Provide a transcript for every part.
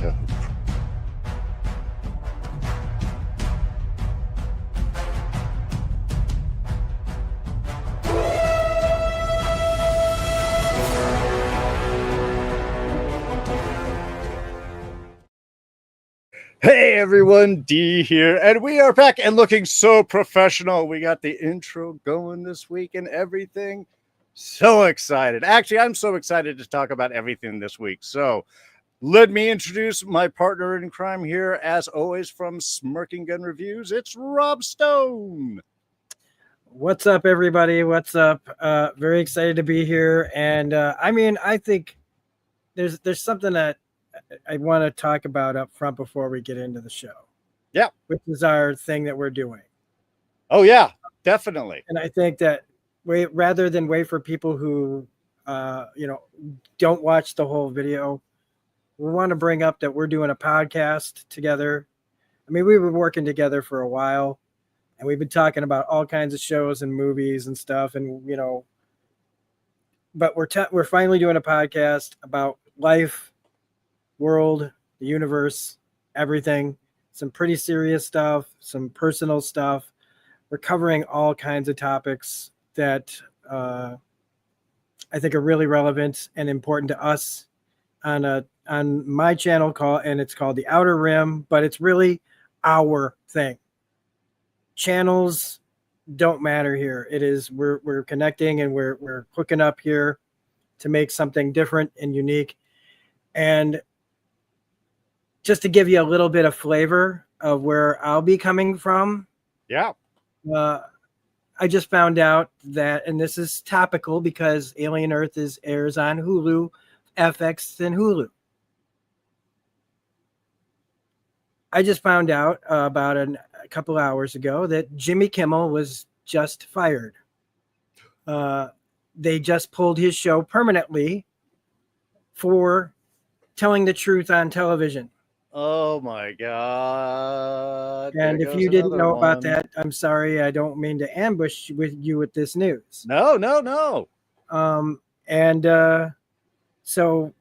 So hey everyone, D here, and we are back and looking so professional. We got the intro going this week and everything. So excited. Actually, I'm so excited to talk about everything this week. So let me introduce my partner in crime here, as always, from Smirking Gun Reviews. It's Rob Stone. What's up, everybody? What's up? Very excited to be here. And I think there's something that I want to talk about up front before we get into the show. Yeah. Which is our thing that we're doing. Oh, yeah, definitely. And I think that rather than wait for people who, don't watch the whole video, we want to bring up that we're doing a podcast together. I mean, we were working together for a while, and we've been talking about all kinds of shows and movies and stuff. And, but we're finally doing a podcast about life, world, the universe, everything. Some pretty serious stuff, some personal stuff. We're covering all kinds of topics that I think are really relevant and important to us on my channel and it's called The Outer Rim, but it's really our thing. Channels don't matter here. It is we're connecting and we're hooking up here to make something different and unique. And just to give you a little bit of flavor of where I'll be coming from. Yeah. I just found out that, and this is topical because Alien Earth airs on Hulu, FX, and Hulu. I just found out about a couple hours ago that Jimmy Kimmel was just fired. They just pulled his show permanently for telling the truth on television. Oh my God. And if you didn't know about that, I'm sorry. I don't mean to ambush you with this news. No. So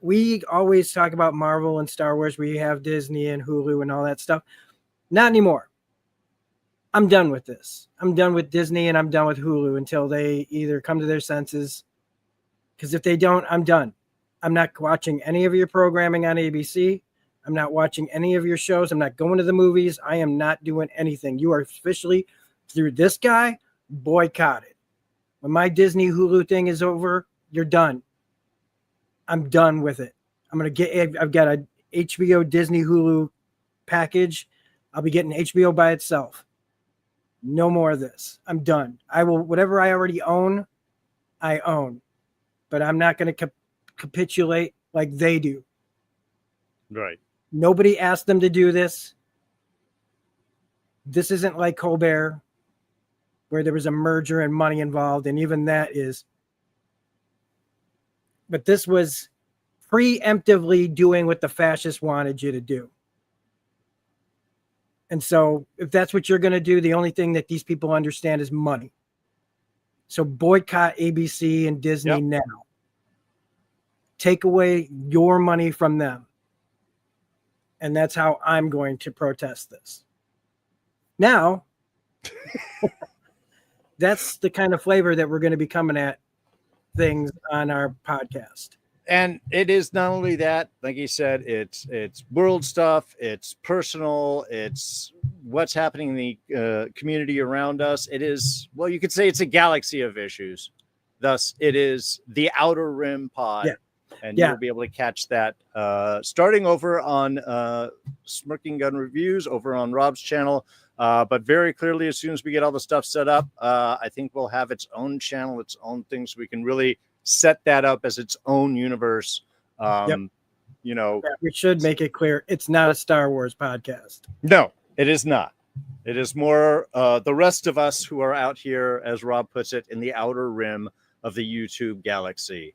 we always talk about Marvel and Star Wars. We have Disney and Hulu and all that stuff. Not anymore. I'm done with this. I'm done with Disney and I'm done with Hulu until they either come to their senses. Because if they don't, I'm done. I'm not watching any of your programming on ABC. I'm not watching any of your shows. I'm not going to the movies. I am not doing anything. You are officially, through this guy, boycotted. When my Disney Hulu thing is over, you're done. I'm done with it. I've got a HBO Disney Hulu package. I'll be getting HBO by itself. No more of this. I'm done. I will, whatever I already own, I own. But I'm not going to capitulate like they do. Right. Nobody asked them to do this. This isn't like Colbert, where there was a merger and money involved, and even that is. But this was preemptively doing what the fascists wanted you to do. And so if that's what you're going to do, the only thing that these people understand is money. So boycott ABC and Disney now. Take away your money from them. And that's how I'm going to protest this. Now, that's the kind of flavor that we're going to be coming at things on our podcast. And it is not only that, like you said, it's world stuff, it's personal, it's what's happening in the community around us. It is, well, you could say it's a galaxy of issues. Thus, it is the Outer Rim pod. Yeah. And you'll be able to catch that starting over on Smirking Gun Reviews over on Rob's channel. But very clearly, as soon as we get all the stuff set up, I think we'll have its own channel, its own things. So we can really set that up as its own universe. We should make it clear. It's not a Star Wars podcast. No, it is not. It is more the rest of us who are out here, as Rob puts it, in the outer rim of the YouTube galaxy.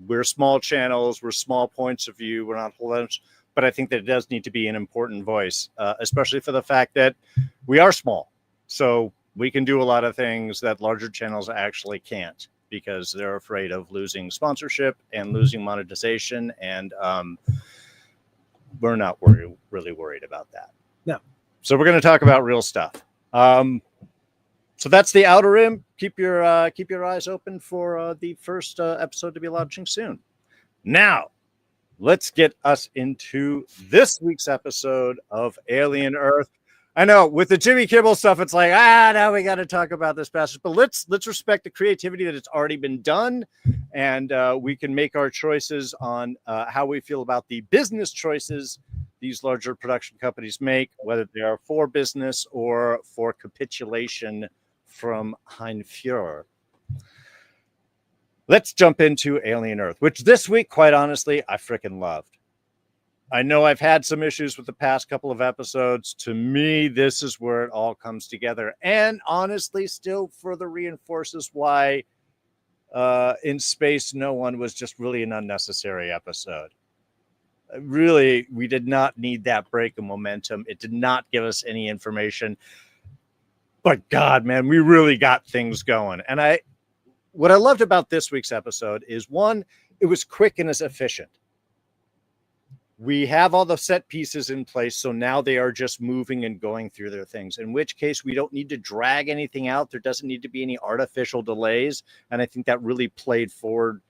We're small channels, we're small points of view, we're not whole bunch, but I think that it does need to be an important voice, especially for the fact that we are small. So we can do a lot of things that larger channels actually can't. because they're afraid of losing sponsorship and losing monetization. And we're not really worried about that. No. So we're going to talk about real stuff. So that's the Outer Rim. Keep your eyes open for the first episode to be launching soon. Now, let's get us into this week's episode of Alien Earth. I know with the Jimmy Kimmel stuff, it's like, now we got to talk about this passage, but let's respect the creativity that it's already been done, and we can make our choices on how we feel about the business choices these larger production companies make, whether they are for business or for capitulation from Hein Führer. Let's jump into Alien Earth, which this week, quite honestly, I freaking loved. I know I've had some issues with the past couple of episodes. To me, this is where it all comes together. And honestly, still further reinforces why In Space No One was just really an unnecessary episode. Really, we did not need that break of momentum. It did not give us any information. But God, man, we really got things going. And what I loved about this week's episode is, one, it was quick and as efficient. We have all the set pieces in place, so now they are just moving and going through their things, in which case we don't need to drag anything out. There doesn't need to be any artificial delays, and I think that really played forward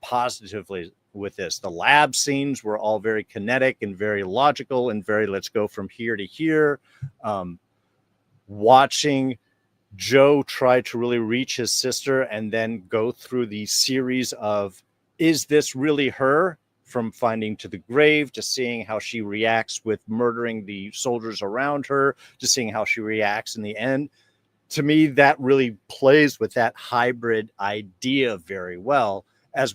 positively with this. The lab scenes were all very kinetic and very logical and very let's go from here to here. Watching Joe try to really reach his sister and then go through the series of, is this really her? From finding to the grave, to seeing how she reacts with murdering the soldiers around her, to seeing how she reacts in the end. To me, that really plays with that hybrid idea very well as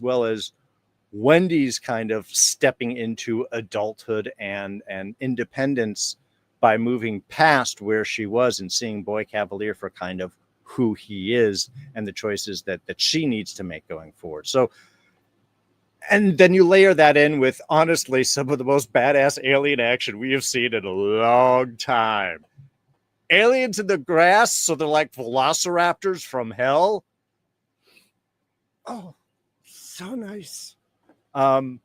Wendy's kind of stepping into adulthood and independence by moving past where she was and seeing Boy Cavalier for kind of who he is and the choices that she needs to make going forward. So, and then you layer that in with, honestly, some of the most badass alien action we have seen in a long time. Aliens in the grass, so they're like velociraptors from hell. Oh, so nice. And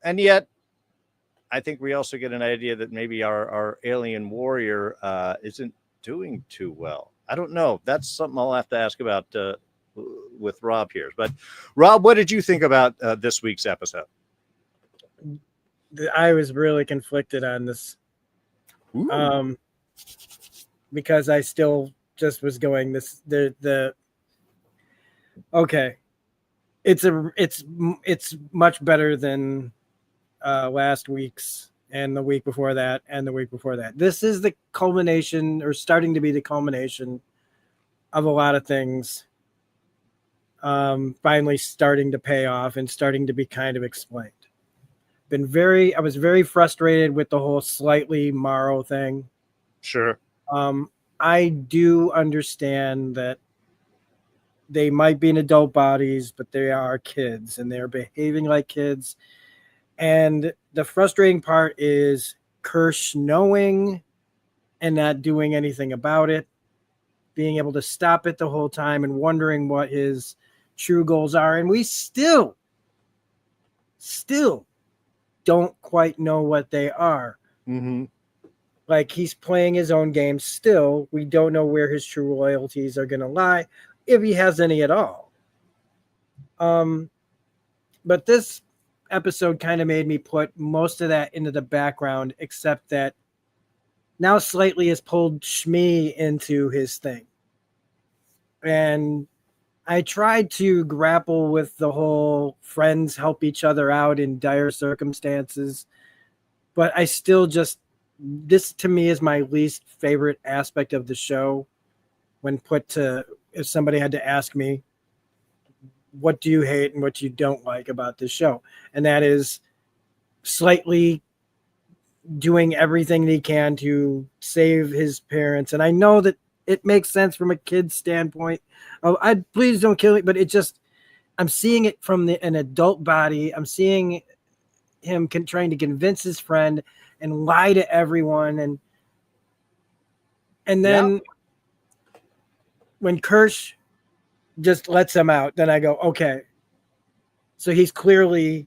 yet, I think we also get an idea that maybe our alien warrior isn't doing too well. I don't know. That's something I'll have to ask about with Rob here. But Rob, what did you think about this week's episode? I was really conflicted on this. Because I still just was going okay. It's much better than last week's and the week before that and the week before that. This is the culmination, or starting to be the culmination, of a lot of things finally starting to pay off and starting to be kind of explained. I was very frustrated with the whole slightly Morrow thing. Sure. I do understand that they might be in adult bodies, but they are kids and they're behaving like kids. And the frustrating part is Kirsch knowing and not doing anything about it, being able to stop it the whole time and wondering what his true goals are. And we still don't quite know what they are. Mm-hmm. Like, he's playing his own game still. We don't know where his true loyalties are going to lie, if he has any at all. But this episode kind of made me put most of that into the background, except that now Slightly has pulled Shmi into his thing. And I tried to grapple with the whole friends help each other out in dire circumstances, but I still this to me is my least favorite aspect of the show when if somebody had to ask me, what do you hate and what you don't like about this show? And that is Slightly doing everything he can to save his parents. And I know that it makes sense from a kid's standpoint. Oh, please don't kill me. But I'm seeing it from an adult body. I'm seeing him trying to convince his friend and lie to everyone. And then when Kirsch just lets him out, then I go, okay. So he's clearly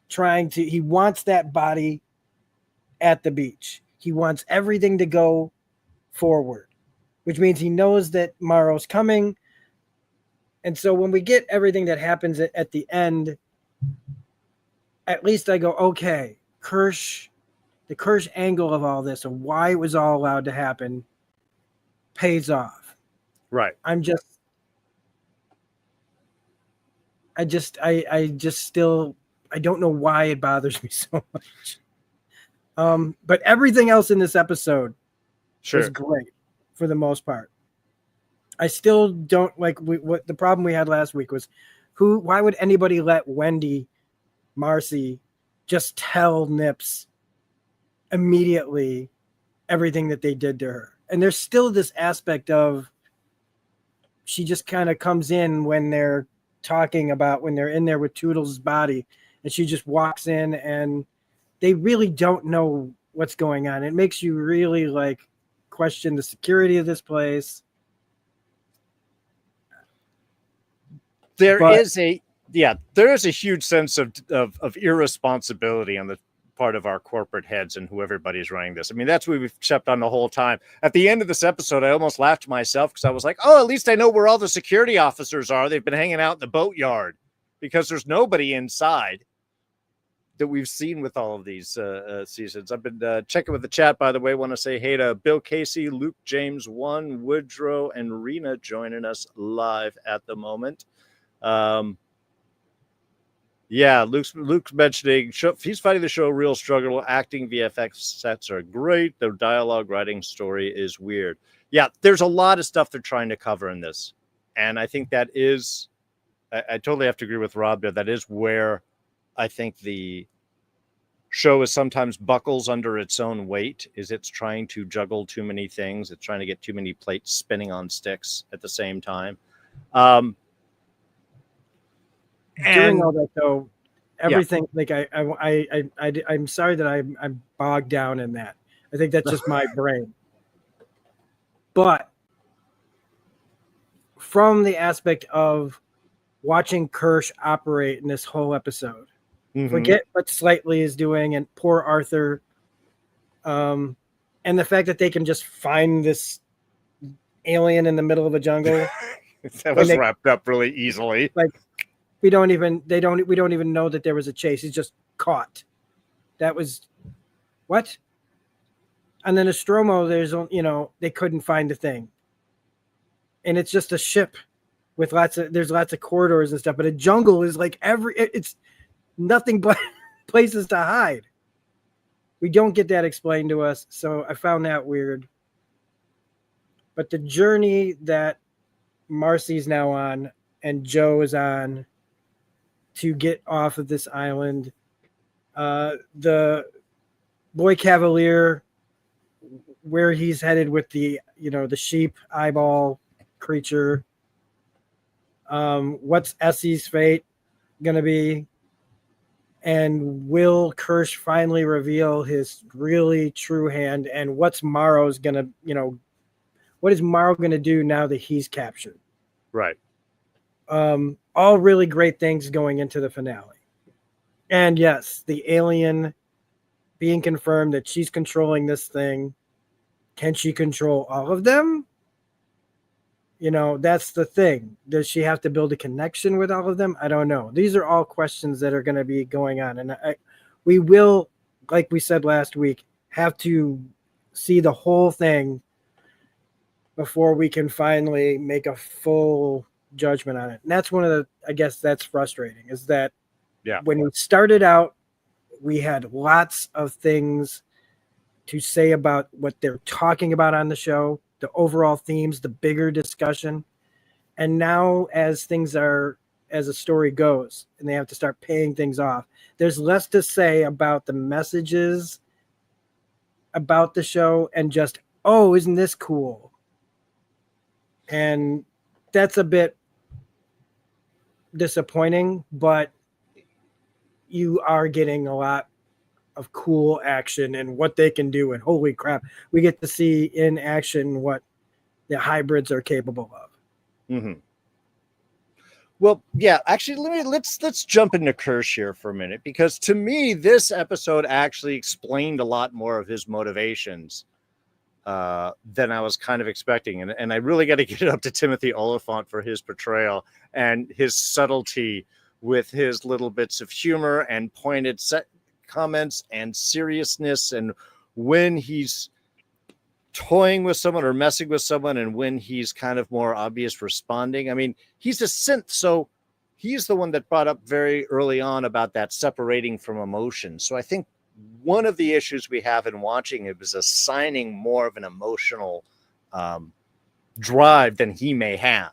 he wants that body at the beach. He wants everything to go forward, which means he knows that Morrow's coming. And so when we get everything that happens at the end, at least I go, okay, the Kirsch angle of all this and why it was all allowed to happen pays off. Right. I don't know why it bothers me so much. But everything else in this episode was great for the most part. I still don't like what the problem we had last week was why would anybody let Wendy, Marcy just tell Nips immediately everything that they did to her? And there's still this aspect of she just kind of comes in when they're talking about when they're in there with Toodles' body, and she just walks in and they really don't know what's going on. It makes you really like question the security of this place. There is a huge sense of irresponsibility on the part of our corporate heads and who everybody's running this. I mean, that's what we've kept on the whole time. At the end of this episode, I almost laughed to myself because I was like, oh, at least I know where all the security officers are. They've been hanging out in the boatyard because there's nobody inside that we've seen with all of these seasons. I've been checking with the chat, by the way. Want to say hey to Bill Casey, Luke James 1, Woodrow, and Rena joining us live at the moment. Yeah, Luke's mentioning he's fighting the show real struggle. Acting, VFX sets are great. The dialogue, writing, story is weird. Yeah, there's a lot of stuff they're trying to cover in this, and I think that is, I totally have to agree with Rob there. That is where I think the show is sometimes buckles under its own weight. Is it's trying to juggle too many things. It's trying to get too many plates spinning on sticks at the same time. During all that, though, everything like I'm sorry that I'm bogged down in that. I think that's just my brain. But from the aspect of watching Kirsch operate in this whole episode, forget what Slightly is doing and poor Arthur, and the fact that they can just find this alien in the middle of the jungle. That was wrapped up really easily. Like, we don't even know that there was a chase. He's just caught. That was what? And then Nostromo, they couldn't find a thing. And it's just a ship with there's lots of corridors and stuff, but a jungle is like it's nothing but places to hide. We don't get that explained to us, so I found that weird. But the journey that Marcy's now on and Joe is on to get off of this island, the Boy Cavalier, where he's headed with the sheep eyeball creature. What's Essie's fate gonna be? And will Kirsch finally reveal his really true hand? And what's Morrow's gonna, what is Morrow gonna do now that he's captured? Right. All really great things going into the finale. And yes, the alien being confirmed that she's controlling this thing. Can she control all of them? That's the thing. Does she have to build a connection with all of them? I don't know. These are all questions that are going to be going on. And we will, like we said last week, have to see the whole thing before we can finally make a full judgment on it. And that's I guess that's frustrating, is that when we started out, we had lots of things to say about what they're talking about on the show, the overall themes, the bigger discussion. And now as a story goes and they have to start paying things off, there's less to say about the messages about the show and just, oh, isn't this cool? And that's a bit disappointing, but you are getting a lot of cool action and what they can do. And holy crap, we get to see in action what the hybrids are capable of. Well, yeah, actually, let's jump into Kirsch here for a minute, because to me, this episode actually explained a lot more of his motivations than I was kind of expecting, and I really got to get it up to Timothy Oliphant for his portrayal and his subtlety with his little bits of humor and pointed comments and seriousness, and when he's toying with someone or messing with someone and when he's kind of more obvious responding. I mean, he's a synth, so he's the one that brought up very early on about that separating from emotion. So I think one of the issues we have in watching it is assigning more of an emotional drive than he may have.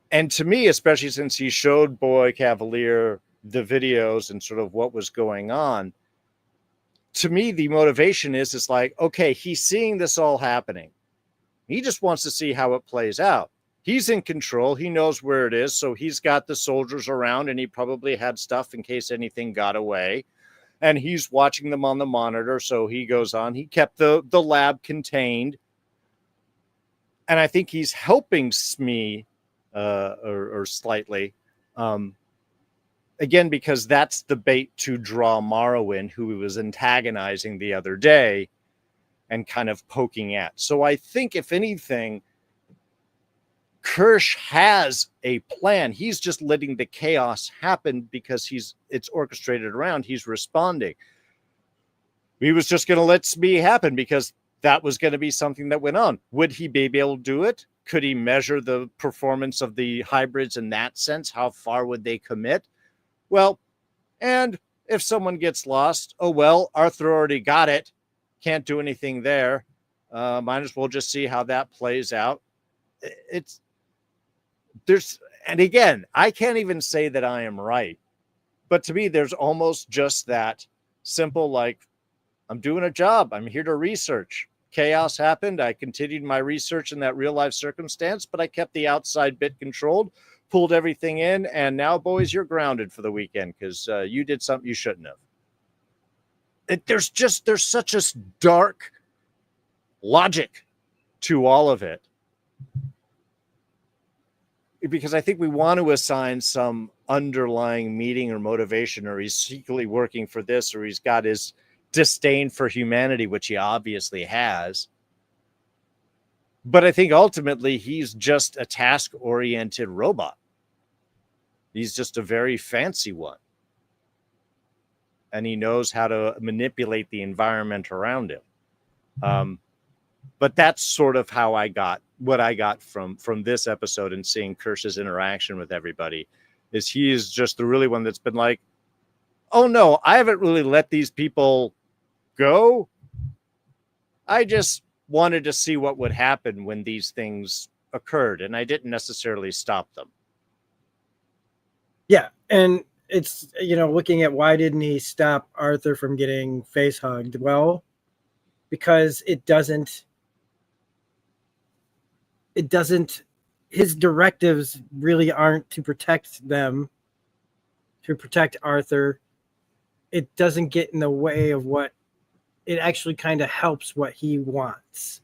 And to me, especially since he showed Boy Cavalier the videos and sort of what was going on, to me, the motivation is like, okay, he's seeing this all happening. He just wants to see how it plays out. He's in control. He knows where it is. So he's got the soldiers around, and he probably had stuff in case anything got away. And he's watching them on the monitor. So he goes on. He kept the lab contained. And I think he's helping Smee or slightly. Again, because that's the bait to draw Morrow in, who he was antagonizing the other day and kind of poking at. So I think, if anything, Kirsch has a plan. He's just letting the chaos happen because it's orchestrated around. He's responding. He was just going to let Smee happen because that was going to be something that went on. Would he be able to do it? Could he measure the performance of the hybrids in that sense? How far would they commit? Well, and if someone gets lost, oh, well, Arthur already got it. Can't do anything there. Might as well just see how that plays out. And again, I can't even say that I am right. But to me, there's almost just that simple, like, I'm doing a job. I'm here to research. Chaos happened. I continued my research in that real life circumstance, but I kept the outside bit controlled. Pulled everything in, and now, boys, you're grounded for the weekend because you did something you shouldn't have. There's such a dark logic to all of it, because I think we want to assign some underlying meaning or motivation, or he's secretly working for this, or he's got his disdain for humanity, which he obviously has. But I think ultimately he's just a task-oriented robot. He's just a very fancy one. And he knows how to manipulate the environment around him. But that's sort of how what I got from this episode and seeing Kirsch's interaction with everybody, is he is just the really one that's been like, oh no, I haven't really let these people go. I just wanted to see what would happen when these things occurred, and I didn't necessarily stop them. Yeah, and it's, looking at why didn't he stop Arthur from getting face hugged? Well, because it doesn't, his directives really aren't to protect them, to protect Arthur. It doesn't get in the way of what it actually kind of helps what he wants.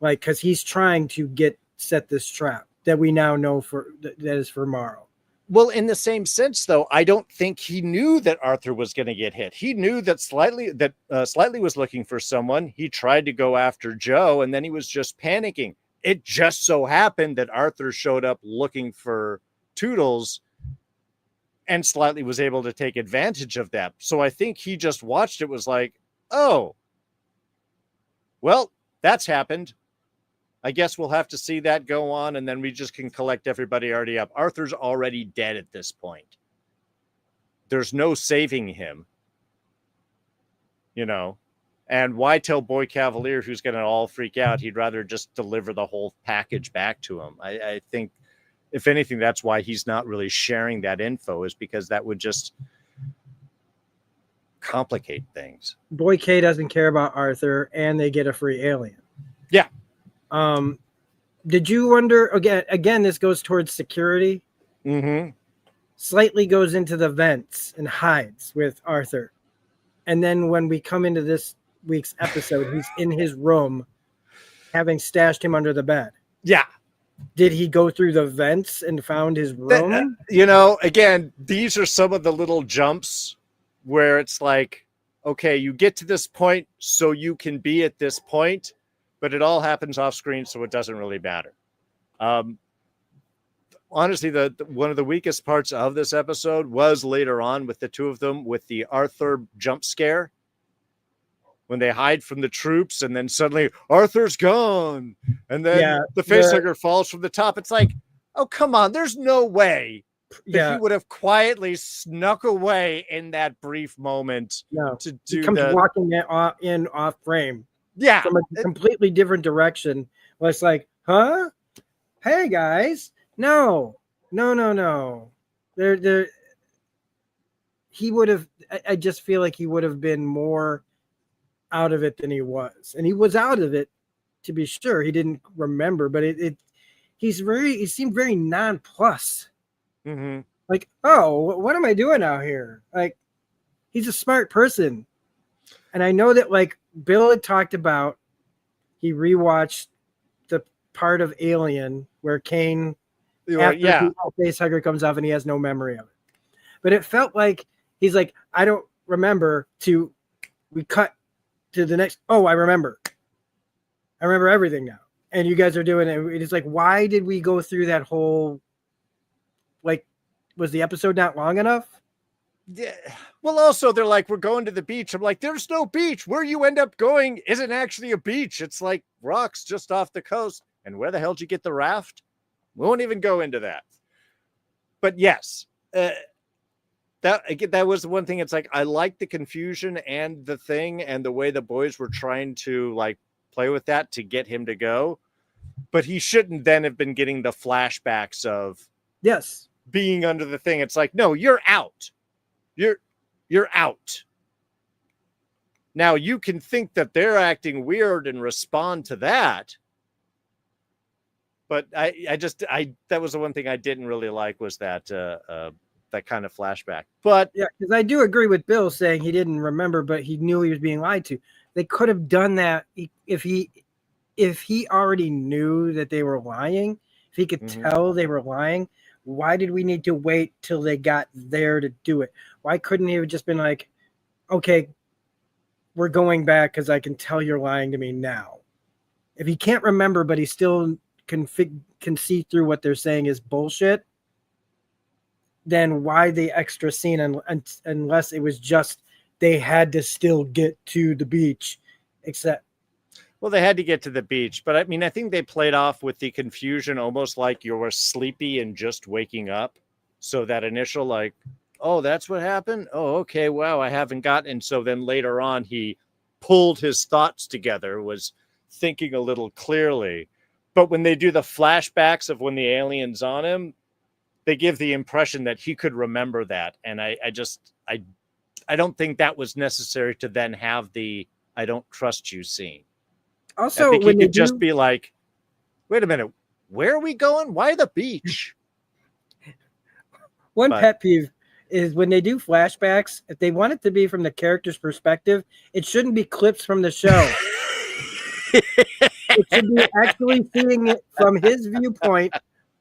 Like, because he's trying to set this trap that we now know that is for Morrow. Well, in the same sense, though, I don't think he knew that Arthur was going to get hit. He knew that Slightly was looking for someone. He tried to go after Joe, and then he was just panicking. It just so happened that Arthur showed up looking for Toodles, and Slightly was able to take advantage of that. So I think he just watched it, was like, oh, well, that's happened. I guess we'll have to see that go on, and then we just can collect everybody already up. Arthur's already dead at this point. There's no saving him. And why tell Boy Cavalier, who's going to all freak out? He'd rather just deliver the whole package back to him. I think, if anything, that's why he's not really sharing that info, is because that would just complicate things. Boy K doesn't care about Arthur, and they get a free alien. Yeah. Did you wonder, again, this goes towards security. Mm-hmm. Slightly goes into the vents and hides with Arthur. And then when we come into this week's episode, he's in his room, having stashed him under the bed. Yeah. Did he go through the vents and found his room? Again, these are some of the little jumps where it's like, okay, you get to this point so you can be at this point, but it all happens off screen, so it doesn't really matter. Honestly, the one of the weakest parts of this episode was later on with the two of them with the Arthur jump scare when they hide from the troops and then suddenly Arthur's gone and then the facehugger falls from the top. It's like, oh, come on. There's no way that he would have quietly snuck away in that brief moment to do he comes walking in off frame. Yeah. From a completely different direction. Well, it's like, huh? Hey, guys. No. He would have, I just feel like he would have been more out of it than he was. And he was out of it, to be sure. He didn't remember, but he seemed very nonplussed. Mm-hmm. Like, oh, what am I doing out here? Like, he's a smart person. And I know that, like, Bill had talked about, he rewatched the part of Alien where Kane, after the facehugger comes off and he has no memory of it. But it felt like he's like, I don't remember we cut to the next. Oh, I remember everything now. And you guys are doing it. It's like, why did we go through that whole, like, was the episode not long enough? Yeah. Well, also they're like, we're going to the beach. I'm like, there's no beach. Where you end up going isn't actually a beach. It's like rocks just off the coast. And where the hell did you get the raft? We won't even go into that. But yes, that was the one thing. It's like, I like the confusion and the thing and the way the boys were trying to like play with that to get him to go. But he shouldn't then have been getting the flashbacks of being under the thing. It's like, no, you're out. You're out. Now you can think that they're acting weird and respond to that. But that was the one thing I didn't really like was that that kind of flashback. But yeah, because I do agree with Bill saying he didn't remember, but he knew he was being lied to. They could have done that if he already knew that they were lying. If he could tell they were lying, why did we need to wait till they got there to do it? Why couldn't he have just been like, okay, we're going back because I can tell you're lying to me now. If he can't remember, but he still can see through what they're saying is bullshit, then why the extra scene unless it was just they had to still get to the beach, except. Well, they had to get to the beach, but I mean, I think they played off with the confusion almost like you were sleepy and just waking up. So that initial like, oh, that's what happened? Oh, okay, wow, I haven't gotten. So then later on, he pulled his thoughts together, was thinking a little clearly. But when they do the flashbacks of when the alien's on him, they give the impression that he could remember that. And I don't think that was necessary to then have the I don't trust you scene. Also, I think he could just be like, wait a minute, where are we going? Why the beach? Pet peeve is when they do flashbacks, if they want it to be from the character's perspective, it shouldn't be clips from the show. It should be actually seeing it from his viewpoint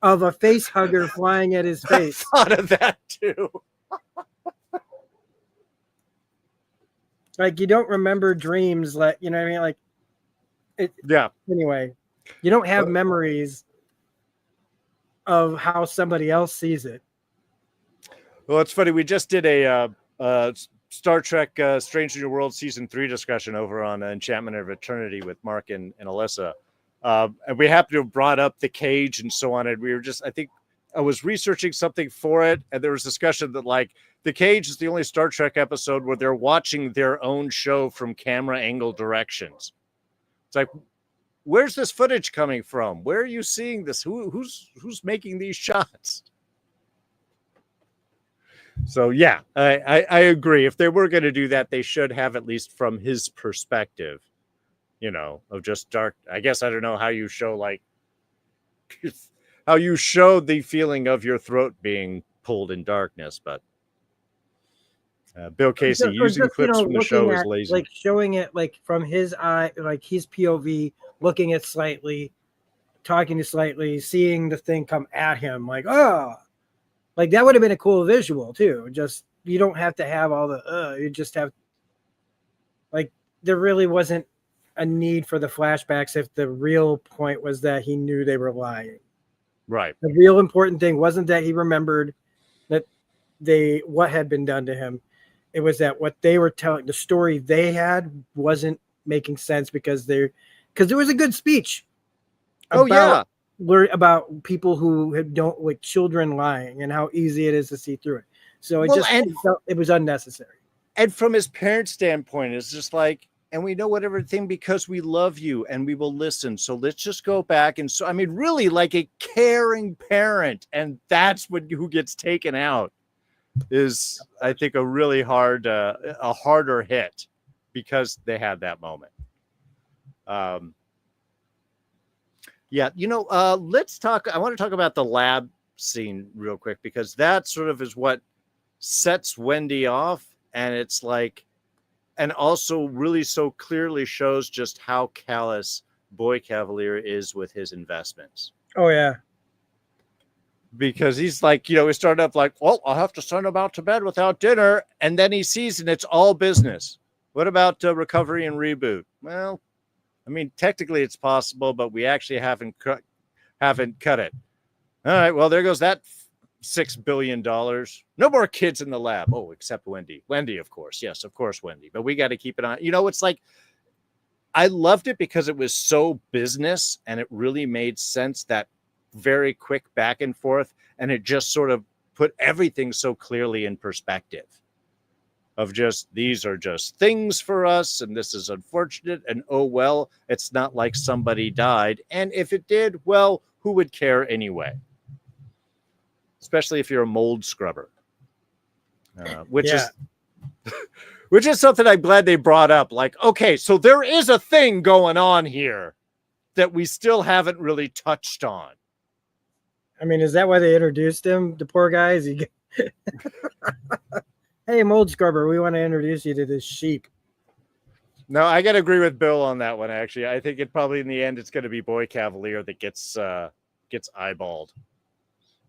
of a face hugger flying at his face. I thought of that too. Like, you don't remember dreams, like, you know what I mean? Like, Anyway, you don't have memories of how somebody else sees it. Well, it's funny. We just did a Star Trek Strange New World Season 3 discussion over on Enchantment of Eternity with Mark and Alyssa. And we happened to have brought up the cage and so on. And we were I think I was researching something for it. And there was discussion that like the cage is the only Star Trek episode where they're watching their own show from camera angle directions. It's like, where's this footage coming from? Where are you seeing this? Who's making these shots? So yeah, I agree. If they were going to do that, they should have at least from his perspective, of just dark. I guess I don't know how you show the feeling of your throat being pulled in darkness, but Bill Casey using clips from the show is lazy. Like showing it like from his eye, like his POV, looking at slightly talking to Slightly, seeing the thing come at him, like, oh, like that would have been a cool visual too. Just you don't have to have all the you just have like there really wasn't a need for the flashbacks if the real point was that he knew they were lying. Right. The real important thing wasn't that he remembered that what had been done to him. It was that what they were telling, the story they had wasn't making sense because there was a good speech about about people who don't like children lying and how easy it is to see through it. So it was unnecessary. And from his parents' standpoint, it's just like, and we know everything because we love you and we will listen. So let's just go back. And so, I mean, really like a caring parent. And that's who gets taken out is, I think, a really harder hit because they had that moment. Yeah. Let's talk. I want to talk about the lab scene real quick because that sort of is what sets Wendy off. And it's like, and also really so clearly shows just how callous Boy Cavalier is with his investments. Oh, yeah. Because he's like, he started up like, well, I'll have to send him out to bed without dinner. And then he sees, and it's all business. What about recovery and reboot? Well, I mean, technically it's possible, but we actually haven't cut it. All right, well, there goes that $6 billion. No more kids in the lab. Oh, except Wendy. Wendy, of course. Yes, of course, Wendy. But we got to keep it on. It's like, I loved it because it was so business and it really made sense, that very quick back and forth. And it just sort of put everything so clearly in perspective of just, these are just things for us. And this is unfortunate. And oh, well, it's not like somebody died. And if it did, well, who would care anyway? Especially if you're a mold scrubber, which is something I'm glad they brought up. Like, okay, so there is a thing going on here that we still haven't really touched on. I mean, is that why they introduced him? The poor guy? Hey, mold scrubber, we want to introduce you to this sheep. No, I got to agree with Bill on that one, actually. I think in the end, it's going to be Boy Cavalier that gets eyeballed.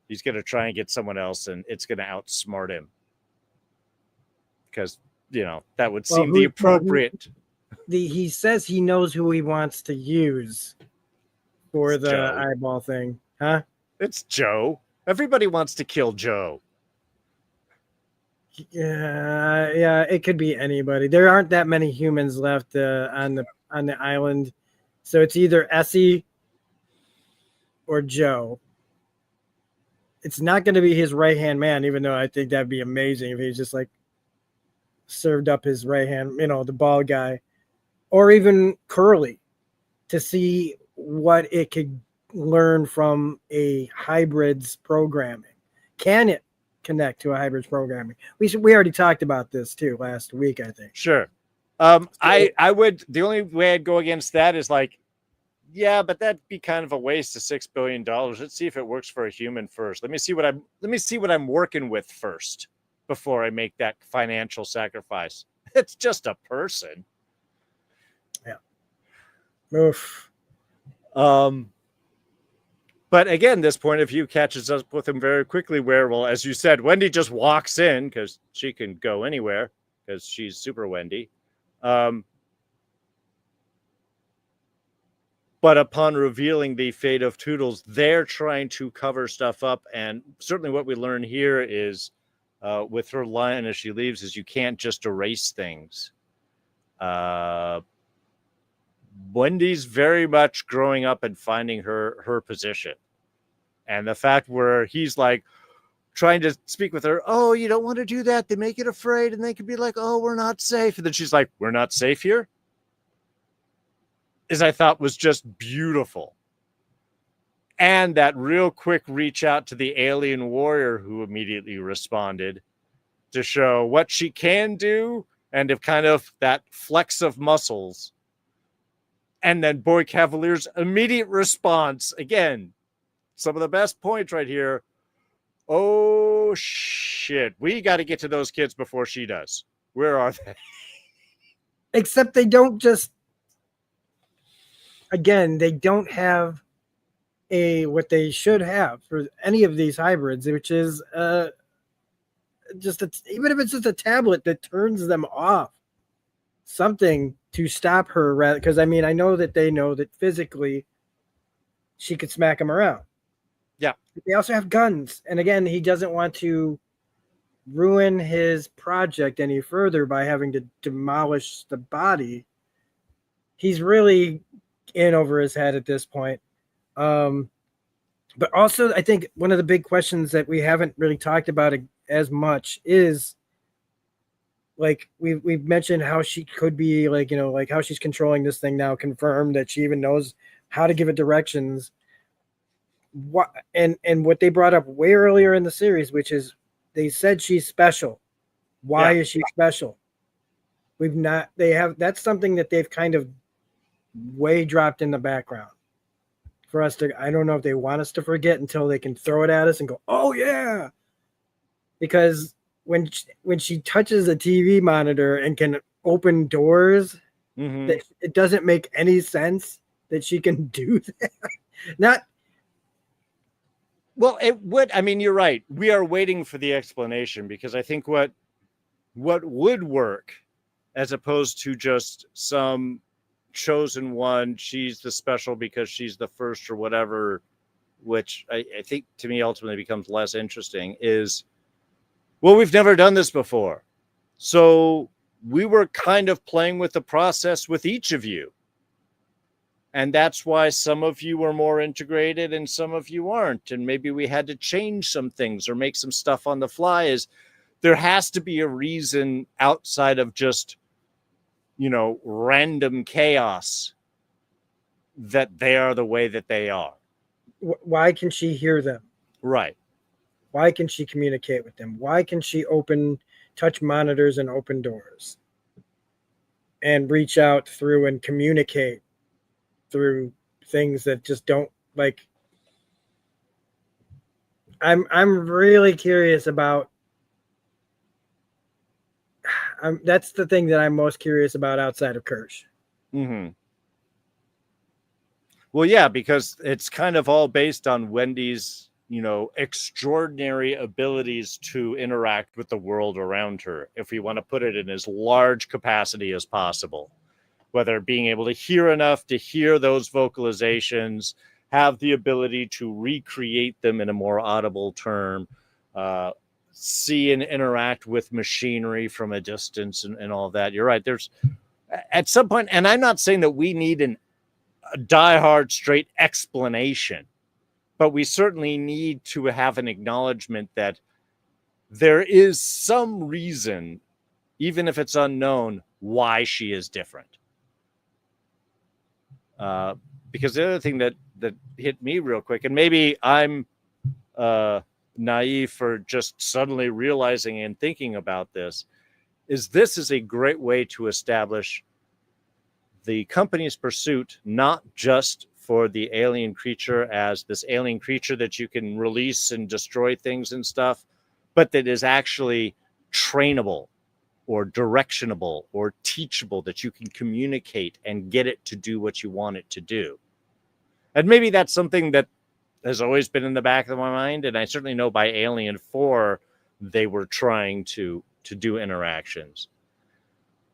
He's going to try and get someone else, and it's going to outsmart him. Because, that would seem the appropriate. He says he knows who he wants to use for the eyeball thing. Huh? It's Joe. Everybody wants to kill Joe. Yeah, it could be anybody. There aren't that many humans left on the island. So it's either Essie or Joe. It's not going to be his right-hand man, even though I think that'd be amazing if he's just like served up his right hand, the bald guy, or even Curly, to see what it could learn from a hybrid's programming. Can it connect to a hybrid's programming? We already talked about this too last week, I think. Sure. I would, the only way I'd go against that is like, yeah, but that'd be kind of a waste of $6 billion. Let's see if it works for a human first. Let me see what I'm working with first before I make that financial sacrifice. It's just a person. Yeah. Oof. But again, this point of view catches up with him very quickly where, well, as you said, Wendy just walks in because she can go anywhere because she's super Wendy. But upon revealing the fate of Toodles, they're trying to cover stuff up. And certainly what we learn here is with her line as she leaves is you can't just erase things. Wendy's very much growing up and finding her position. And the fact where he's like trying to speak with her, oh, you don't want to do that. They make it afraid. And they could be like, oh, we're not safe. And then she's like, we're not safe here? Is I thought was just beautiful. And that real quick reach out to the alien warrior who immediately responded to show what she can do and if kind of that flex of muscles. And then Boy Cavalier's immediate response, again, some of the best points right here. Oh, shit. We got to get to those kids before she does. Where are they? Except they don't just, again, they don't have what they should have for any of these hybrids, which is even if it's just a tablet that turns them off, something to stop her. Rather, because I mean, I know that they know that physically she could smack him around. Yeah. They also have guns, and again, he doesn't want to ruin his project any further by having to demolish the body. He's really in over his head at this point. But also, I think one of the big questions that we haven't really talked about as much is, like, we've mentioned how she could be, like, like how she's controlling this thing now, confirmed that she even knows how to give it directions. What and what they brought up way earlier in the series, which is they said she's special. Why is she special? That's something that they've kind of way dropped in the background for us to, I don't know if they want us to forget until they can throw it at us and go, oh yeah. Because when she touches a TV monitor and can open doors, it doesn't make any sense that she can do that. Not. Well, it would. I mean, you're right. We are waiting for the explanation, because I think what would work, as opposed to just some chosen one, she's the special because she's the first or whatever, which I think to me ultimately becomes less interesting, is, well, we've never done this before. So we were kind of playing with the process with each of you. And that's why some of you were more integrated and some of you aren't. And maybe we had to change some things or make some stuff on the fly. Is there has to be a reason outside of just, random chaos that they are the way that they are. Why can she hear them? Right. Why can she communicate with them? Why can she touch monitors and open doors and reach out through and communicate through things that just don't, like, I'm really curious about. That's the thing that I'm most curious about outside of Kirsch. Mm-hmm. Well, yeah, because it's kind of all based on Wendy's, extraordinary abilities to interact with the world around her, if we want to put it in as large capacity as possible. Whether being able to hear enough to hear those vocalizations, have the ability to recreate them in a more audible term, see and interact with machinery from a distance, and all of that. You're right. There's at some point, and I'm not saying that we need a diehard straight explanation, but we certainly need to have an acknowledgement that there is some reason, even if it's unknown, why she is different. Because the other thing that hit me real quick, and maybe I'm naive for just suddenly realizing and thinking about this is a great way to establish the company's pursuit, not just for the alien creature as this alien creature that you can release and destroy things and stuff, but that is actually trainable or directionable or teachable, that you can communicate and get it to do what you want it to do. And maybe that's something that has always been in the back of my mind. And I certainly know by Alien 4, they were trying to do interactions.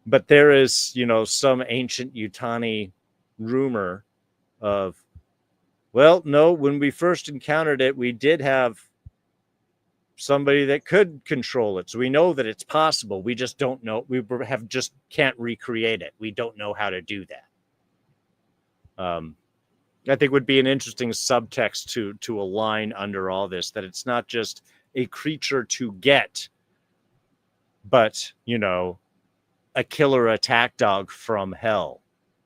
But there is, some ancient Yutani rumor of, well, no, when we first encountered it, we did have somebody that could control it. So we know that it's possible. We just don't know. We just can't recreate it. We don't know how to do that. I think would be an interesting subtext to align under all this, that it's not just a creature to get, but, a killer attack dog from hell,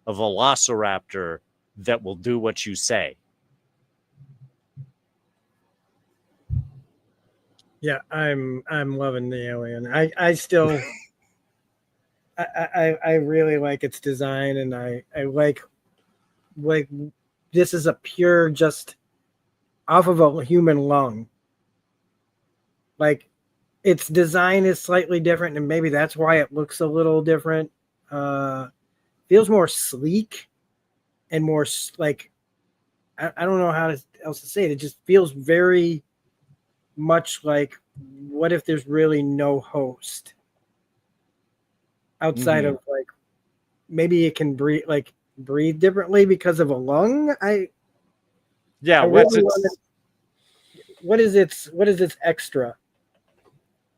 a velociraptor that will do what you say. Yeah, I'm loving the alien. I still I really like its design, and I like this is a pure, just off of a human lung. Like, its design is slightly different, and maybe that's why it looks a little different. Feels more sleek and more like, I don't know how else to say it. It just feels very much like, what if there's really no host outside of like, maybe it can breathe differently because of a lung. I really what is its extra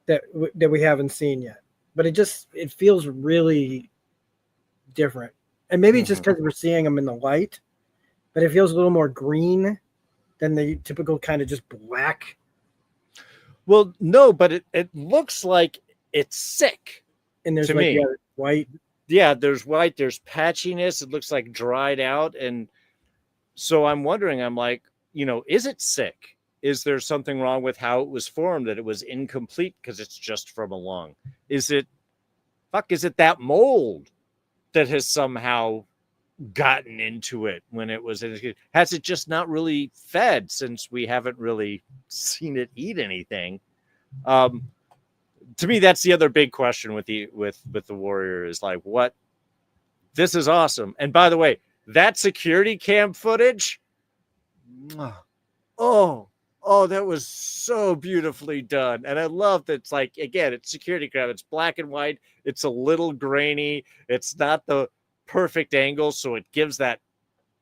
that we haven't seen yet? But it feels really different, and maybe it's just because we're seeing them in the light, but it feels a little more green than the typical kind of just black. Well, no, but it looks like it's sick. And there's to me. White. Yeah, there's white, there's patchiness. It looks like dried out. And so I'm wondering, I'm like, is it sick? Is there something wrong with how it was formed, that it was incomplete because it's just from a lung? Is it that mold that has somehow gotten into it when it was has it just not really fed, since we haven't really seen it eat anything? To me, that's the other big question with the warrior, is like, what? This is awesome. And by the way, that security cam footage, oh, that was so beautifully done. And I love that it's like, again, it's security cam. It's black and white. It's a little grainy. It's not the perfect angle, so it gives that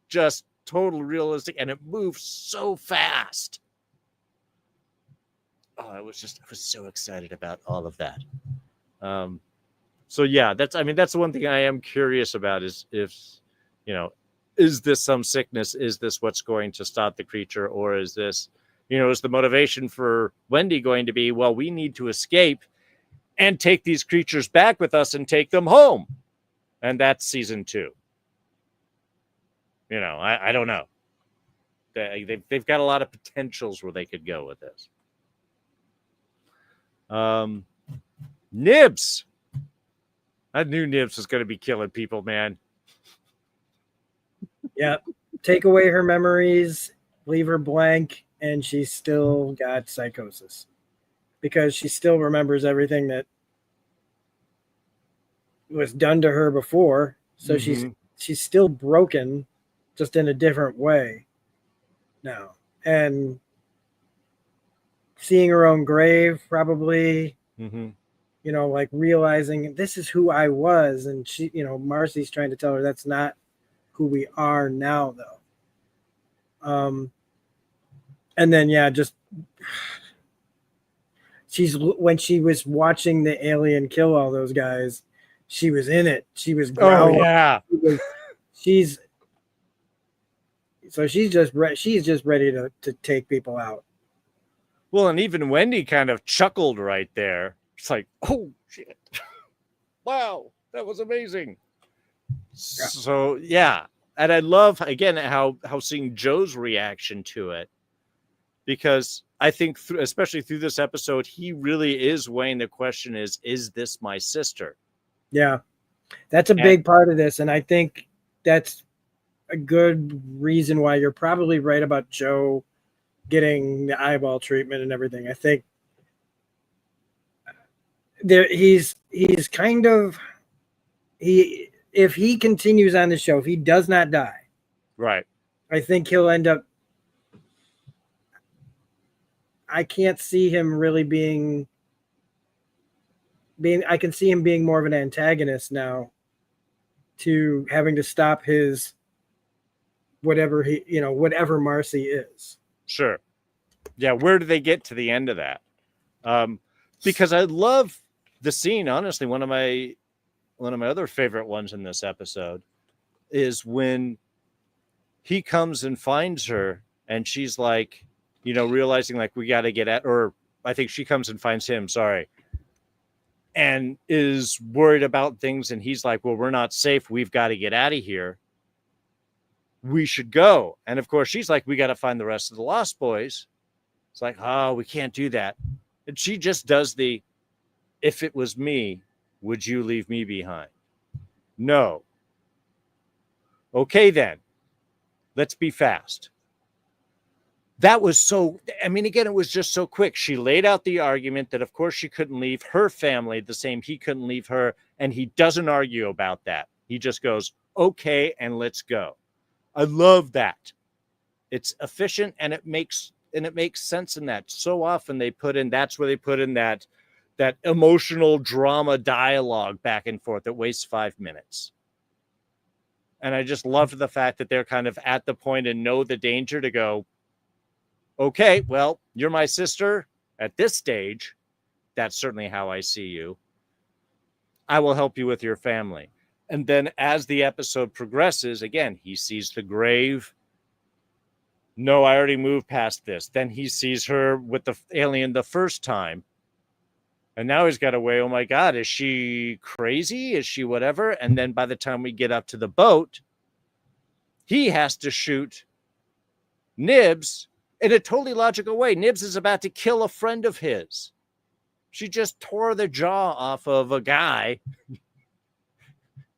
just total realistic, and it moves so fast. Oh, I was so excited about all of that. So yeah, that's the one thing I am curious about, is if, is this some sickness? Is this what's going to stop the creature? Or is this, is the motivation for Wendy going to be, well, we need to escape and take these creatures back with us and take them home? And that's season 2. I don't know. They've got a lot of potentials where they could go with this. Nibs. I knew Nibs was going to be killing people, man. Yeah. Take away her memories, leave her blank, and she's still got psychosis because she still remembers everything that was done to her before. So she's still broken, just in a different way now. And seeing her own grave, probably, like realizing this is who I was. And she, Marcy's trying to tell her that's not who we are now, though. And then, just when she was watching the alien kill all those guys, she was in it. She was growling. Oh, yeah. She's just ready to take people out. Well, and even Wendy kind of chuckled right there. It's like, oh shit. Wow, that was amazing. Yeah. So yeah. And I love, again, how seeing Joe's reaction to it, because I think especially through this episode, he really is weighing the question, is this my sister? Yeah, that's a big part of this. And I think that's a good reason why you're probably right about Joe getting the eyeball treatment and everything. I think he's kind of, if he continues on the show, if he does not die, right, I think he'll end up, I can't see him really being I can see him being more of an antagonist now, to having to stop his whatever Marcy is. Sure. Yeah, where do they get to the end of that? Because I love the scene, honestly. One of my other favorite ones in this episode is when he comes and finds her, and she's like, realizing like, we got to get at, or I think she comes and finds him, sorry, and is worried about things. And he's like, well, we're not safe. We've got to get out of here. We should go. And of course, she's like, we got to find the rest of the Lost Boys. It's like, oh, we can't do that. And she just does the, if it was me, would you leave me behind? No. Okay, then. Let's be fast. That was so, again, it was just so quick. She laid out the argument that, of course, she couldn't leave her family the same. He couldn't leave her. And he doesn't argue about that. He just goes, okay, and let's go. I love that. It's efficient, and it makes sense in that. So often that's where they put in that emotional drama dialogue back and forth that wastes 5 minutes. And I just loved the fact that they're kind of at the point and know the danger to go, okay, well, you're my sister at this stage. That's certainly how I see you. I will help you with your family. And then as the episode progresses, again, he sees the grave. No, I already moved past this. Then he sees her with the alien the first time. And now he's got to weigh, oh my God, is she crazy? Is she whatever? And then by the time we get up to the boat, he has to shoot Nibs in a totally logical way. Nibs is about to kill a friend of his. She just tore the jaw off of a guy.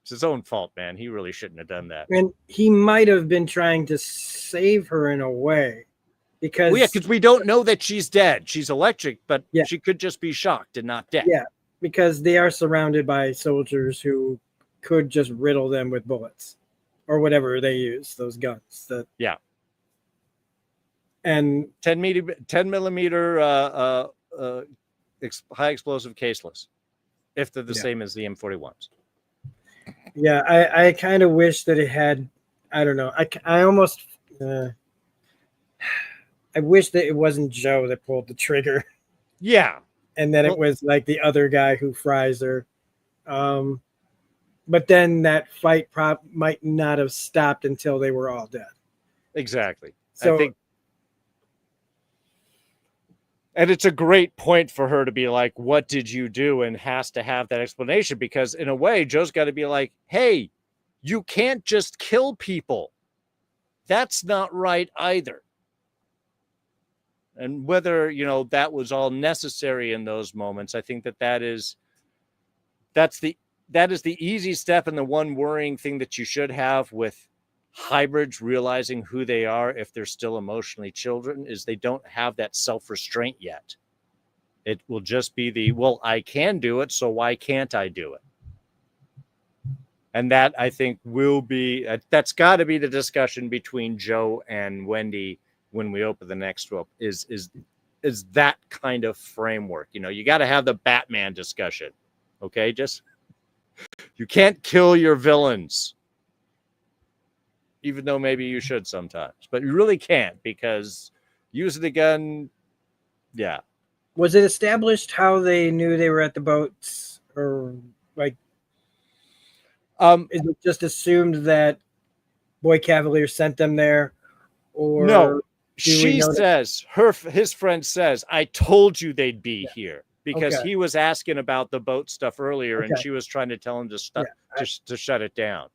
It's his own fault, man. He really shouldn't have done that. And he might have been trying to save her in a way. Because we don't know that she's dead. She's electric, but she could just be shocked and not dead. Yeah, because they are surrounded by soldiers who could just riddle them with bullets or whatever they use, those guns. And 10 millimeter high explosive caseless, if they're the same as the M41s. Yeah, I kind of wish that it had, I don't know. I almost... I wish that it wasn't Joe that pulled the trigger. Yeah. And then it was like the other guy who fries her. But then that fight might not have stopped until they were all dead. Exactly. So, I think, and it's a great point for her to be like, what did you do? And has to have that explanation, because in a way, Joe's got to be like, hey, you can't just kill people. That's not right either. And whether, that was all necessary in those moments, I think that is the easy step, and the one worrying thing that you should have with hybrids realizing who they are if they're still emotionally children is they don't have that self-restraint yet. It will just be I can do it, so why can't I do it? And that, I think, will be, that's got to be the discussion between Joe and Wendy when we open the next rope, is that kind of framework. You got to have the Batman discussion. Okay, just, you can't kill your villains, even though maybe you should sometimes, but you really can't, because using the gun, yeah. Was it established how they knew they were at the boats, or like, is it just assumed that Boy Cavalier sent them there, or no? She says, his friend says, I told you they'd be here, because he was asking about the boat stuff earlier, and she was trying to tell him to shut it down.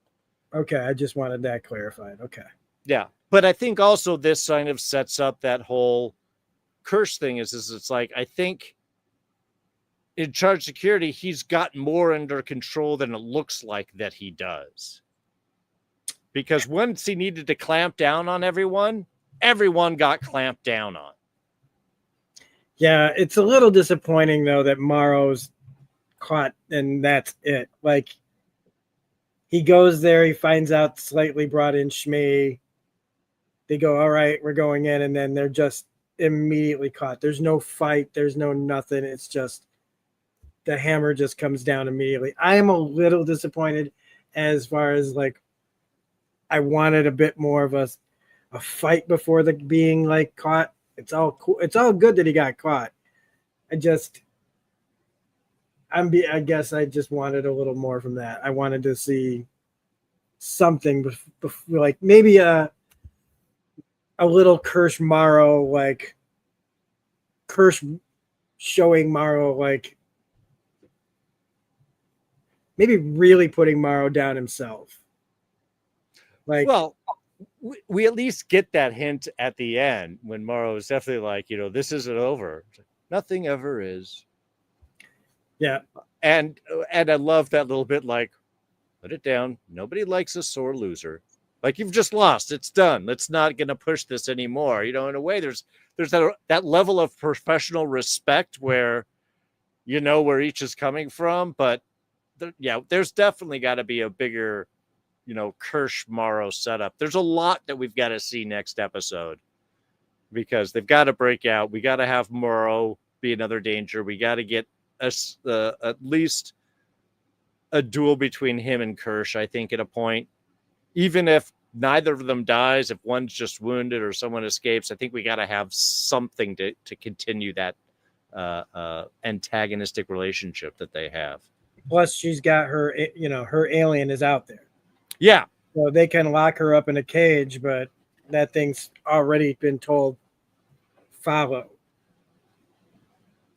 Okay, I just wanted that clarified. Okay. Yeah, but I think also this kind of sets up that whole Kirsch thing is it's like, I think in charge security, he's got more under control than it looks like that he does. Because once he needed to clamp down on everyone got clamped down on. Yeah, it's a little disappointing, though, that Morrow's caught and that's it. Like, he goes there, he finds out slightly brought in Shmee. They go, all right, we're going in, and then they're just immediately caught. There's no fight. There's no nothing. It's just the hammer just comes down immediately. I am a little disappointed as far as, like, I wanted a bit more of a fight before the being, like, caught. It's all cool. It's all good that he got caught. I guess I just wanted a little more from that. I wanted to see something like maybe a little Kirsch Morrow, like Kirsch showing Morrow, like maybe really putting Morrow down himself. Like, well, we at least get that hint at the end when Morrow is definitely like, this isn't over. Nothing ever is. Yeah. And I love that little bit, like, put it down. Nobody likes a sore loser. Like, you've just lost. It's done. Let's not going to push this anymore. In a way, there's that level of professional respect where you know where each is coming from. But there's definitely got to be a bigger Kirsch Morrow setup. There's a lot that we've got to see next episode because they've got to break out. We got to have Morrow be another danger. We got to get us at least a duel between him and Kirsch, I think, at a point. Even if neither of them dies, if one's just wounded or someone escapes, I think we got to have something to continue that antagonistic relationship that they have. Plus, she's got her, her alien is out there. Yeah. So they can lock her up in a cage, but that thing's already been told, follow.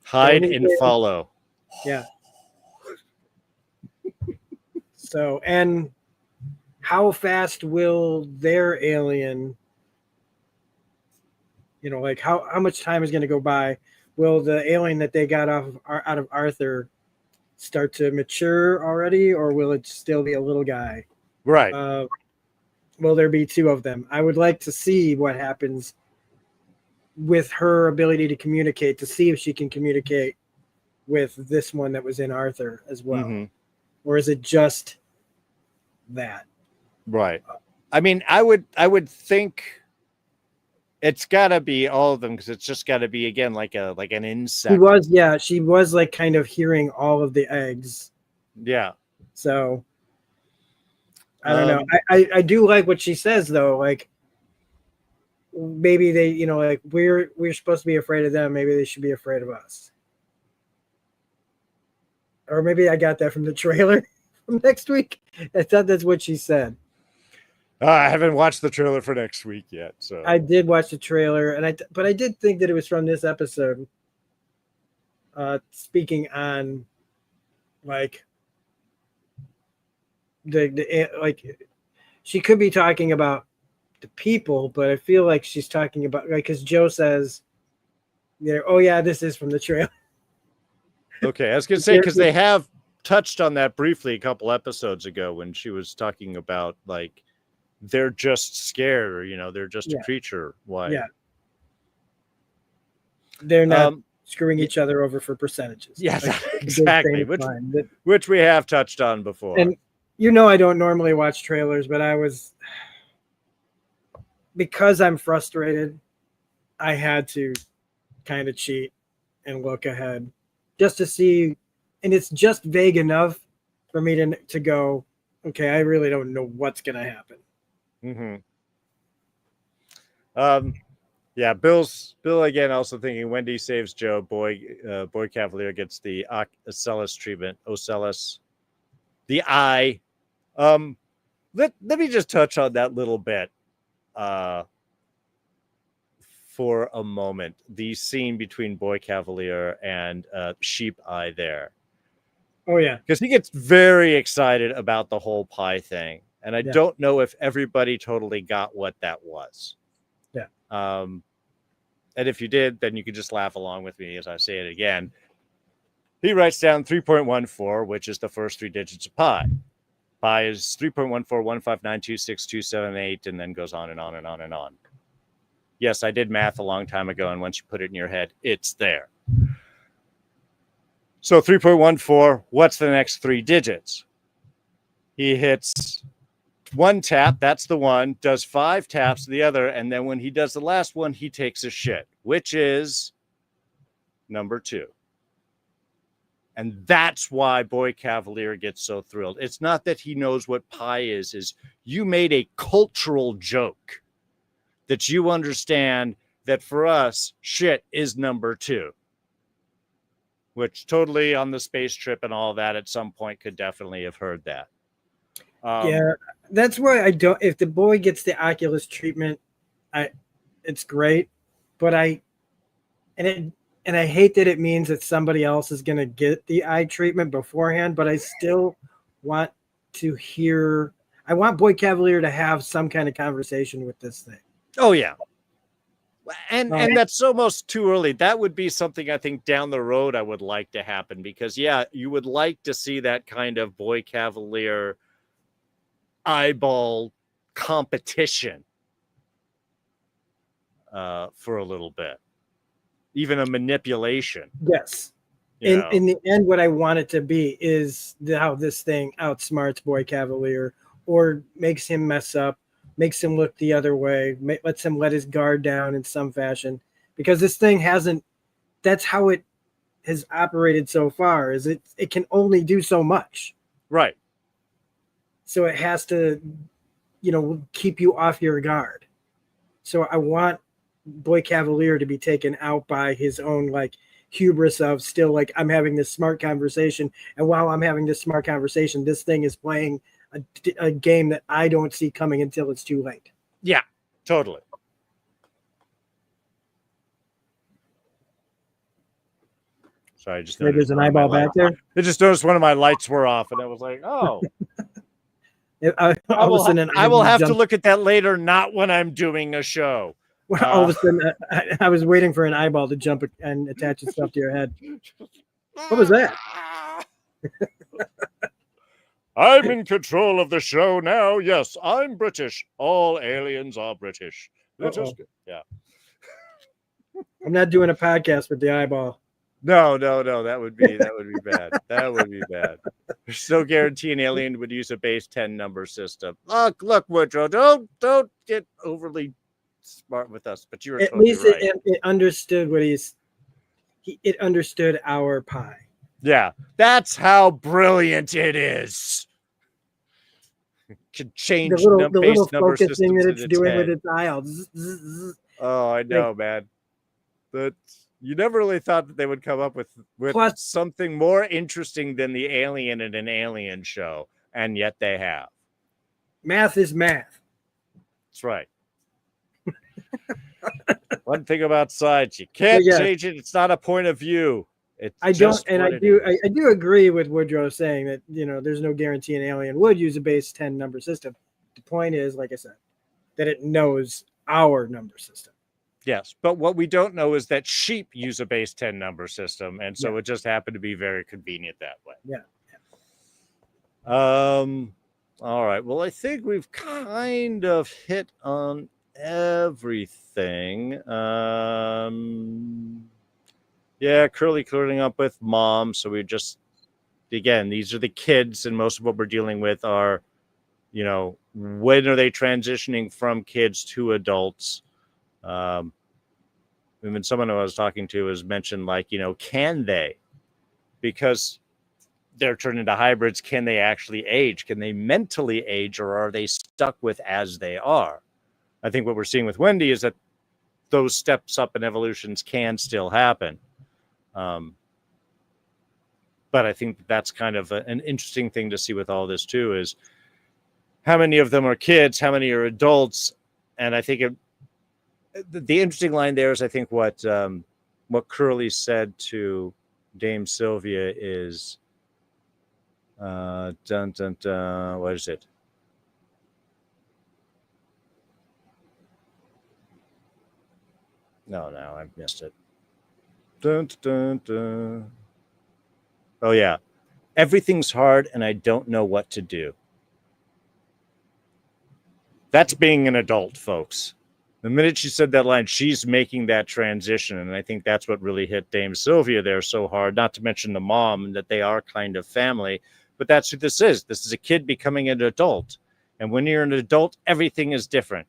Hide and follow. Yeah. So, and how fast will their alien, like how much time is going to go by? Will the alien that they got out of Arthur start to mature already, or will it still be a little guy? Right. Will there be two of them? I would like to see what happens with her ability to communicate, to see if she can communicate with this one that was in Arthur as well. Mm-hmm. Or is it just that? Right. I mean, I would think it's got to be all of them because it's just got to be, again, like an insect. She was like kind of hearing all of the eggs. Yeah. So I don't know. I do like what she says though. Like maybe they, like we're supposed to be afraid of them. Maybe they should be afraid of us. Or maybe I got that from the trailer from next week. I thought that's what she said. I haven't watched the trailer for next week yet. So I did watch the trailer, but I did think that it was from this episode. Speaking on, like, like, she could be talking about the people, but I feel like she's talking about, like, because Joe says, oh yeah, this is from the trailer. Okay, I was gonna say because they have touched on that briefly a couple episodes ago when she was talking about like they're just scared or they're just a creature. Why? Yeah, they're not screwing each other over for percentages. Yeah, exactly. Which we have touched on before. And I don't normally watch trailers, but I was, because I'm frustrated, I had to kind of cheat and look ahead just to see, and it's just vague enough for me to go, okay, I really don't know what's going to happen. Mm-hmm. Yeah, Bill again also thinking Wendy saves Joe. Boy Cavalier gets the Ocellus treatment. Ocellus, the eye. Let me just touch on that little bit for a moment. The scene between Boy Cavalier and Sheep Eye there. Oh yeah, because he gets very excited about the whole pie thing, and I don't know if everybody totally got what that was. Yeah. And if you did, then you could just laugh along with me as I say it again. He writes down 3.14, which is the first three digits of pi. Pi is 3.1415926278, and then goes on and on and on and on. Yes, I did math a long time ago, and once you put it in your head, it's there. So 3.14, what's the next three digits? He hits one tap, that's the one, does 5 taps, the other, and then when he does the last one, he takes a shit, which is number 2. And that's why Boy Cavalier gets so thrilled. It's not that he knows what pi is you made a cultural joke that you understand that for us, shit is number 2. Which totally on the space trip and all that at some point could definitely have heard that. Yeah, that's why I don't. If the boy gets the Oculus treatment, it's great, but I hate that it means that somebody else is going to get the eye treatment beforehand. But I still want to hear. I want Boy Cavalier to have some kind of conversation with this thing. Oh yeah. And that's almost too early. That would be something I think down the road I would like to happen because, yeah, you would like to see that kind of Boy Cavalier eyeball competition for a little bit. Even a manipulation. Yes. In the end, what I want it to be is how this thing outsmarts Boy Cavalier or makes him mess up, makes him look the other way, lets him let his guard down in some fashion, because this thing hasn't. That's how it has operated so far. Is it can only do so much, Right. so it has to, keep you off your guard. So I want Boy Cavalier to be taken out by his own like hubris of still like I'm having this smart conversation, and while I'm having this smart conversation, this thing is playing a game that I don't see coming until it's too late. Yeah, totally. Sorry, I just noticed There's an eyeball back there. I just noticed one of my lights were off, and I was like, "Oh." All of a sudden, I will have to look at that later, not when I'm doing a show. All of a sudden, I was waiting for an eyeball to jump and attach itself to your head. What was that? I'm in control of the show now. Yes, I'm British. All aliens are British. Yeah. I'm not doing a podcast with the eyeball. No. That would be bad. That would be bad. There's no guarantee an alien would use a base 10 number system. Look, Woodrow, don't get overly smart with us. But you're at totally least right. it understood what it understood our pie. Yeah, that's how brilliant it is. Can change the little focus thing that it's doing head. with its eye. Oh, I know, man. But you never really thought that they would come up with Plus, something more interesting than the alien in an alien show, and yet they have. Math is math. That's right. One thing about science, you can't change it. It's not a point of view. I do agree with Woodrow saying that there's no guarantee an alien would use a base 10 number system. The point is, like I said, that it knows our number system. Yes, but what we don't know is that sheep use a base 10 number system, and so it just happened to be very convenient that way. Yeah. All right. Well, I think we've kind of hit on everything. Yeah, Curly clearing up with mom. So we just, again, these are the kids, and most of what we're dealing with are, when are they transitioning from kids to adults? Even someone I was talking to has mentioned, like, can they? Because they're turned into hybrids, can they actually age? Can they mentally age, or are they stuck with as they are? I think what we're seeing with Wendy is that those steps up in evolutions can still happen. But I think that's kind of an interesting thing to see with all this too, is how many of them are kids, how many are adults. And I think the interesting line there is, I think what Curly said to Dame Sylvia is, what is it? No, I missed it. Dun, dun, dun. Oh, yeah. Everything's hard, and I don't know what to do. That's being an adult, folks. The minute she said that line, she's making that transition, and I think that's what really hit Dame Sylvia there so hard, not to mention the mom, and that they are kind of family. But that's who this is. This is a kid becoming an adult. And when you're an adult, everything is different.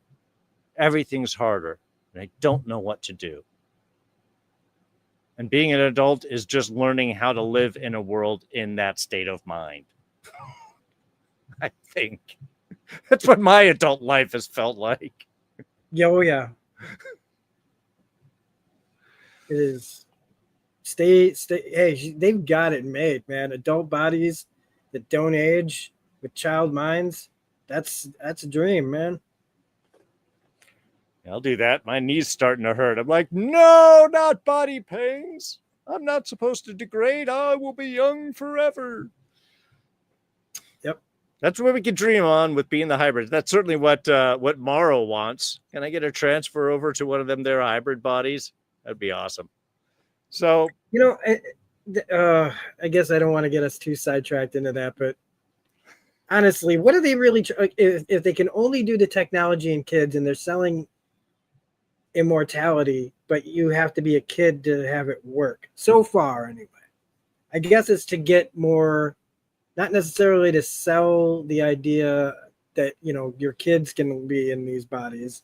Everything's harder, and I don't know what to do. And being an adult is just learning how to live in a world in that state of mind. I think that's what my adult life has felt like. Yeah, oh yeah. It is. Stay. Hey, they've got it made, man. Adult bodies that don't age with child minds. That's a dream, man. I'll do that. My knee's starting to hurt. I'm like, no, not body pains. I'm not supposed to degrade. I will be young forever. Yep. That's what we can dream on with being the hybrids. That's certainly what Morrow wants. Can I get a transfer over to one of them, their hybrid bodies? That'd be awesome. So, I guess I don't want to get us too sidetracked into that, but honestly, what are they really, if they can only do the technology in kids and they're selling immortality, but you have to be a kid to have it work so far anyway. I guess it's to get more, not necessarily to sell the idea that, your kids can be in these bodies,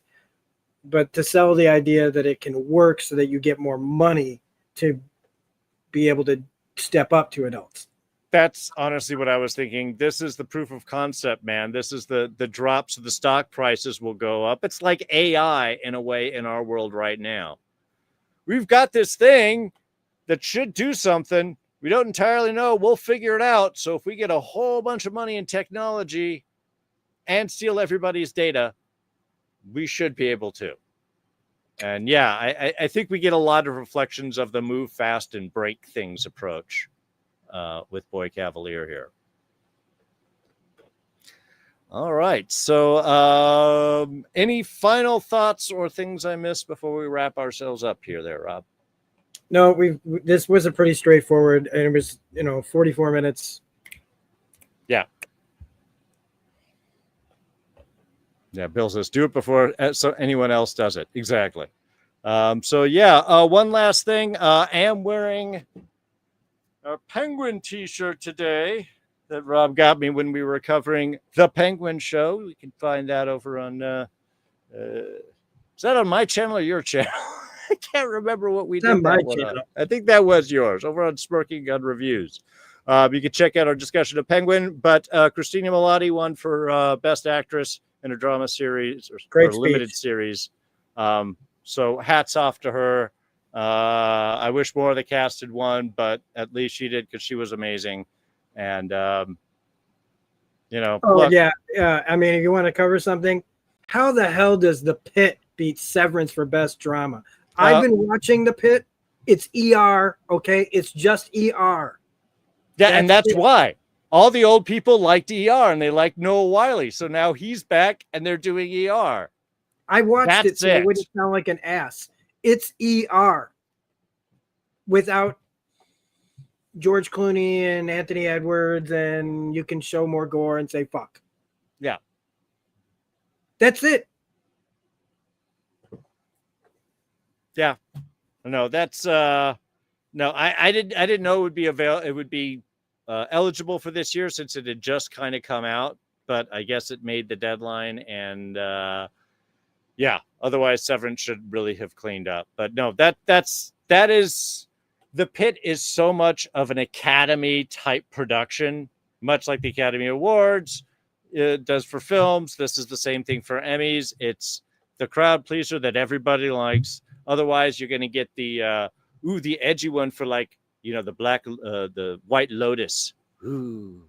but to sell the idea that it can work so that you get more money to be able to step up to adults. That's honestly what I was thinking. This is the proof of concept, man. This is the drop, so the stock prices will go up. It's like AI in a way in our world right now. We've got this thing that should do something. We don't entirely know. We'll figure it out. So if we get a whole bunch of money in technology and steal everybody's data, we should be able to. And yeah, I think we get a lot of reflections of the move fast and break things approach with Boy Cavalier here. All right. So any final thoughts or things I missed before we wrap ourselves up here there, Rob? No, this was a pretty straightforward, and it was, 44 minutes. Yeah. Yeah, Bill says, do it before so anyone else does it. Exactly. So, yeah, one last thing. I am wearing a Penguin t-shirt today that Rob got me when we were covering the Penguin show. We can find that over on, is that on my channel or your channel? I can't remember what we did. On my channel. I think that was yours over on Smirking Gun Reviews. You can check out our discussion of Penguin, but Christina Milioti won for Best Actress in a drama series or limited series. So hats off to her. I wish more of the cast had won, but at least she did because she was amazing. And, look, yeah. I mean, if you want to cover something, how the hell does The Pit beat Severance for Best Drama? I've been watching The Pit. It's ER, okay? It's just ER. Yeah, that's why. All the old people liked ER, and they liked Noah Wiley. So now he's back, and they're doing ER. I watched it, so it wouldn't sound like an ass. It's ER. Without George Clooney and Anthony Edwards, and you can show more gore and say fuck. Yeah. That's it. Yeah. No, that's no, I didn't know it would be eligible for this year since it had just kind of come out, but I guess it made the deadline, and yeah, otherwise Severance should really have cleaned up. But no, that is The Pit is so much of an Academy type production, much like the Academy Awards does for films. This is the same thing for Emmys. It's the crowd pleaser that everybody likes. Otherwise, you're going to get the edgy one for the White Lotus. Ooh,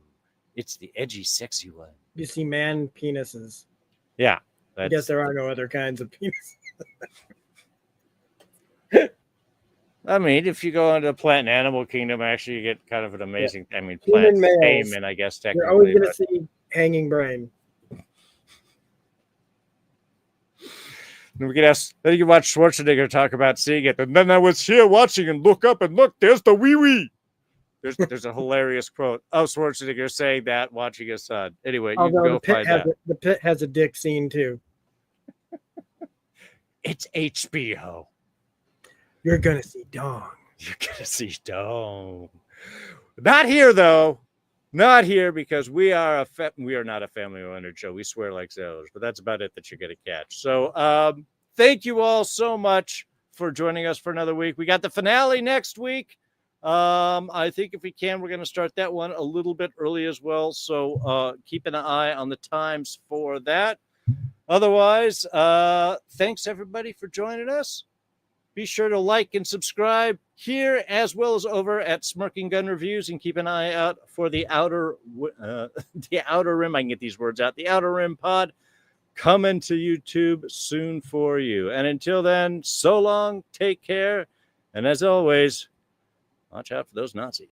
it's the edgy, sexy one. You see man penises. Yeah. I guess there are no other kinds of penises. I mean, if you go into Plant and Animal Kingdom, actually, you get kind of an amazing. Yeah. I mean, plant stamen, I guess technically. You're always going to see hanging brain. We could ask. Then you can watch Schwarzenegger talk about seeing it, and then I was here watching and look up and look. There's the wee wee. There's a hilarious quote of Schwarzenegger saying that watching his son. Anyway, you can go find that. The Pit has a dick scene too. It's HBO. You're gonna see dong. You're gonna see dong. Not here though. Not here because we are not a family-oriented show. We swear like sailors, but that's about it that you're gonna catch. So thank you all so much for joining us for another week. We got the finale next week. I think if we can, we're going to start that one a little bit early as well. So keep an eye on the times for that. Otherwise, thanks everybody for joining us. Be sure to like and subscribe here as well as over at Smirking Gun Reviews, and keep an eye out for the Outer Rim. I can get these words out. The Outer Rim Pod coming to YouTube soon for you. And until then, so long, take care, and as always, watch out for those Nazis.